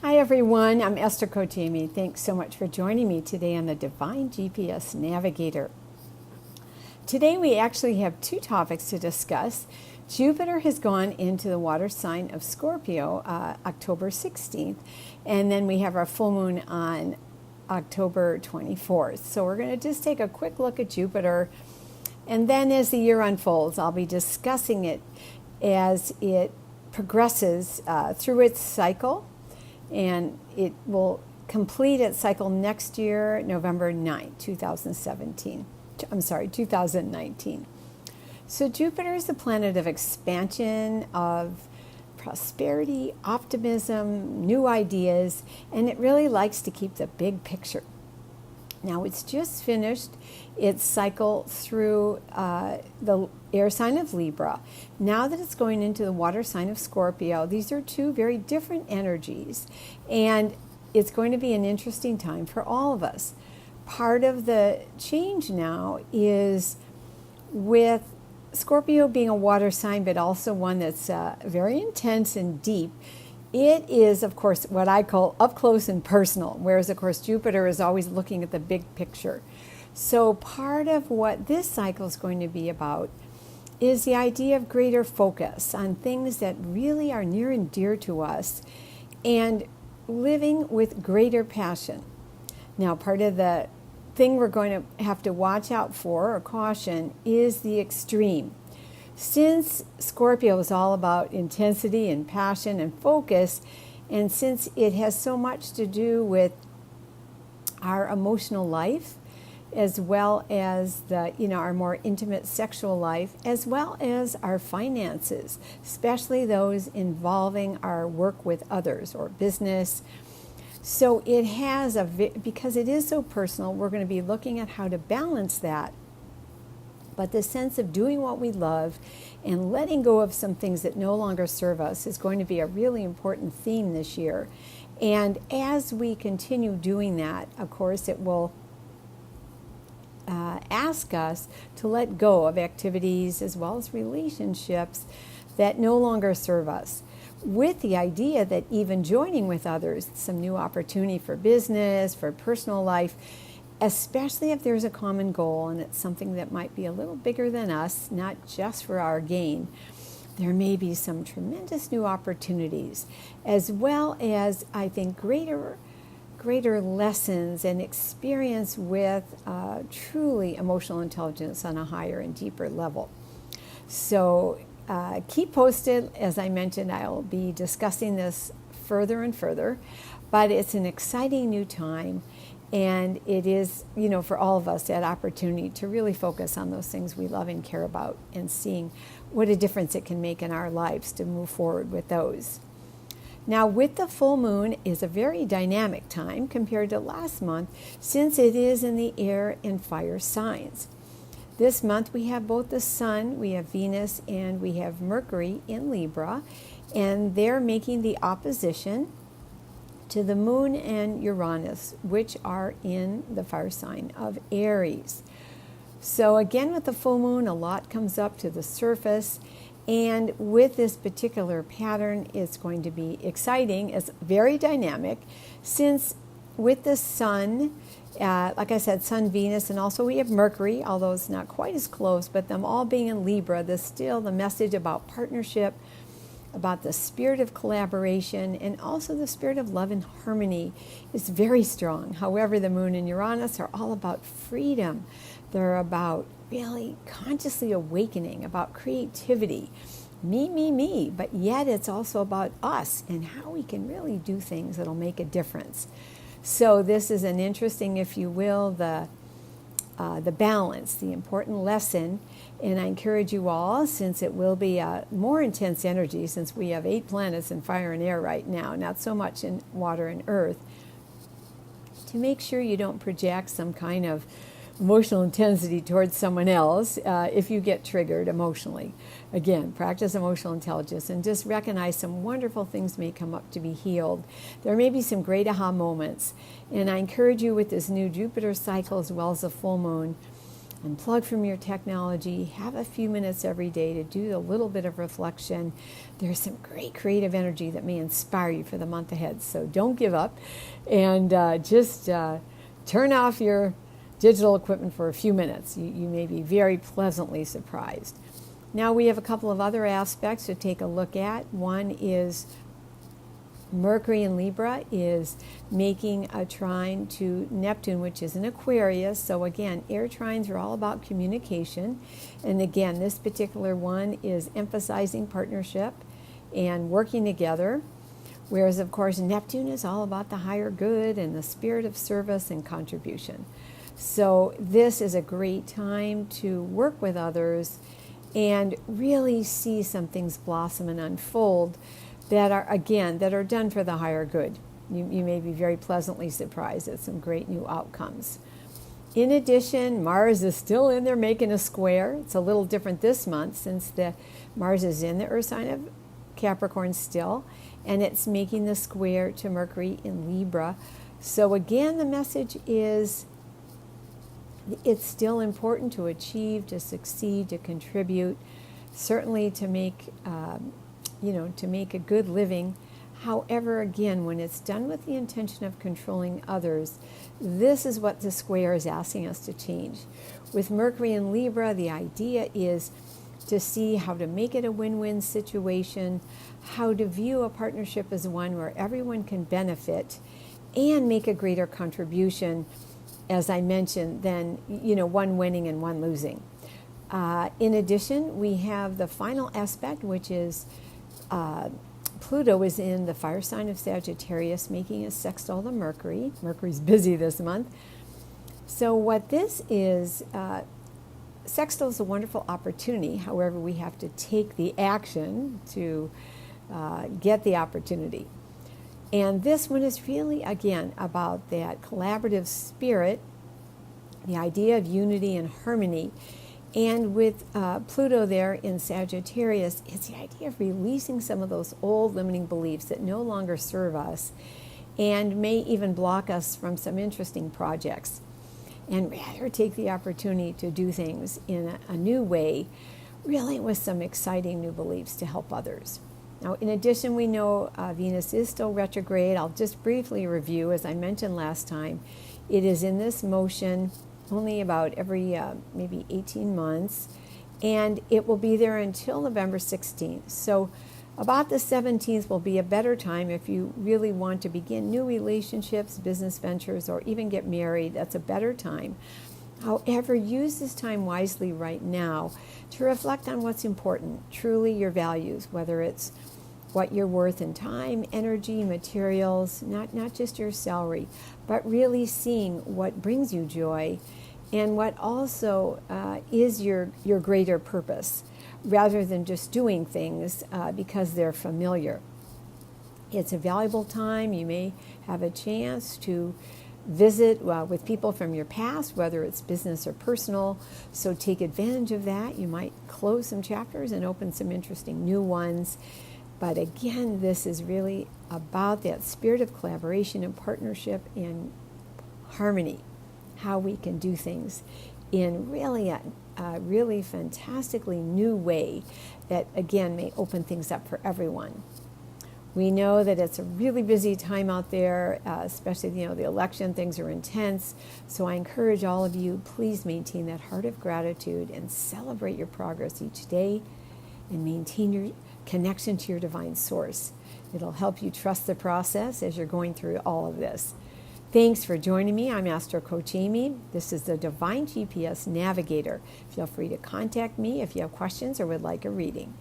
Hi everyone, I'm Esther Kotemi. Thanks so much for joining me today on the Divine GPS Navigator. Today we actually have two topics to discuss. Jupiter has gone into the water sign of Scorpio October 16th, and then we have our full moon on October 24th. So we're going to just take a quick look at Jupiter, and then as the year unfolds, I'll be discussing it as it progresses through its cycle. And it will complete its cycle next year, November 9th, 2019. So Jupiter is the planet of expansion, of prosperity, optimism, new ideas, and it really likes to keep the big picture. Now it's just finished its cycle through the air sign of Libra. Now that it's going into the water sign of Scorpio, these are two very different energies, and it's going to be an interesting time for all of us. Part of the change now is with Scorpio being a water sign, but also one that's very intense and deep. It is, of course, what I call up close and personal, whereas, of course, Jupiter is always looking at the big picture. So part of what this cycle is going to be about is the idea of greater focus on things that really are near and dear to us and living with greater passion. Now, part of the thing we're going to have to watch out for or caution is the extreme. Since Scorpio is all about intensity and passion and focus, and since it has so much to do with our emotional life, as well as our more intimate sexual life, as well as our finances, especially those involving our work with others or business. So it has because it is so personal, we're going to be looking at how to balance that. But the sense of doing what we love and letting go of some things that no longer serve us is going to be a really important theme this year. And as we continue doing that, of course, it will ask us to let go of activities as well as relationships that no longer serve us, with the idea that even joining with others, some new opportunity for business, for personal life, especially if there's a common goal and it's something that might be a little bigger than us, not just for our gain, there may be some tremendous new opportunities, as well as, I think, greater lessons and experience with truly emotional intelligence on a higher and deeper level. So keep posted. As I mentioned, I'll be discussing this further and further, but it's an exciting new time. And it is, for all of us, that opportunity to really focus on those things we love and care about and seeing what a difference it can make in our lives to move forward with those. Now, with the full moon is a very dynamic time compared to last month, since it is in the air and fire signs. This month we have both the Sun, we have Venus, and we have Mercury in Libra, and they're making the opposition to the Moon and Uranus, which are in the fire sign of Aries. So again, with the full moon, a lot comes up to the surface, and with this particular pattern, it's going to be exciting. It's very dynamic, since with the Sun, like I said, Sun, Venus, and also we have Mercury, although it's not quite as close, but them all being in Libra, there's still the message about partnership, about the spirit of collaboration, and also the spirit of love and harmony is very strong. However, the Moon and Uranus are all about freedom. They're about really consciously awakening, about creativity, me, but yet it's also about us and how we can really do things that'll make a difference. So this is an interesting, if you will, the balance, the important lesson. And I encourage you all, since it will be a more intense energy, since we have 8 planets in fire and air right now, not so much in water and earth, to make sure you don't project some kind of emotional intensity towards someone else if you get triggered emotionally. Again, practice emotional intelligence and just recognize some wonderful things may come up to be healed. There may be some great aha moments. And I encourage you with this new Jupiter cycle as well as the full moon Unplug from your technology, have a few minutes every day to do a little bit of reflection. There's some great creative energy that may inspire you for the month ahead. So don't give up, and just turn off your digital equipment for a few minutes. You may be very pleasantly surprised. Now we have a couple of other aspects to take a look at. One is Mercury in Libra is making a trine to Neptune, which is in Aquarius. So again, air trines are all about communication. And again, this particular one is emphasizing partnership and working together. Whereas, of course, Neptune is all about the higher good and the spirit of service and contribution. So this is a great time to work with others and really see some things blossom and unfold that are done for the higher good. You may be very pleasantly surprised at some great new outcomes. In addition, Mars is still in there making a square. It's a little different this month since Mars is in the Earth sign of Capricorn still, and it's making the square to Mercury in Libra. So again, the message is it's still important to achieve, to succeed, to contribute, certainly to make to make a good living. However, again, when it's done with the intention of controlling others, this is what the square is asking us to change. With Mercury in Libra, the idea is to see how to make it a win-win situation, how to view a partnership as one where everyone can benefit and make a greater contribution, as I mentioned, than one winning and one losing. In addition, we have the final aspect, which is Pluto is in the fire sign of Sagittarius, making a sextile to Mercury. Mercury's busy this month. So what this is, sextile is a wonderful opportunity. However, we have to take the action to get the opportunity. And this one is really, again, about that collaborative spirit, the idea of unity and harmony. And with Pluto there in Sagittarius, it's the idea of releasing some of those old limiting beliefs that no longer serve us and may even block us from some interesting projects, and rather take the opportunity to do things in a new way, really with some exciting new beliefs to help others. Now, in addition, we know Venus is still retrograde. I'll just briefly review, as I mentioned last time. It is in this motion only about every maybe 18 months, and it will be there until November 16th. So about the 17th will be a better time if you really want to begin new relationships, business ventures, or even get married. That's a better time. However, use this time wisely right now to reflect on what's important, truly your values, whether it's what you're worth in time, energy, materials, not just your salary, but really seeing what brings you joy and what also is your greater purpose, rather than just doing things because they're familiar. It's a valuable time. You may have a chance to visit with people from your past, whether it's business or personal, so take advantage of that. You might close some chapters and open some interesting new ones. But again, this is really about that spirit of collaboration and partnership and harmony, how we can do things in really a really fantastically new way that, again, may open things up for everyone. We know that it's a really busy time out there, especially, the election, things are intense. So I encourage all of you, please maintain that heart of gratitude and celebrate your progress each day and maintain your connection to your divine source. It'll help you trust the process as you're going through all of this. Thanks for joining me. I'm Astro Coach Amy. This is the Divine GPS Navigator. Feel free to contact me if you have questions or would like a reading.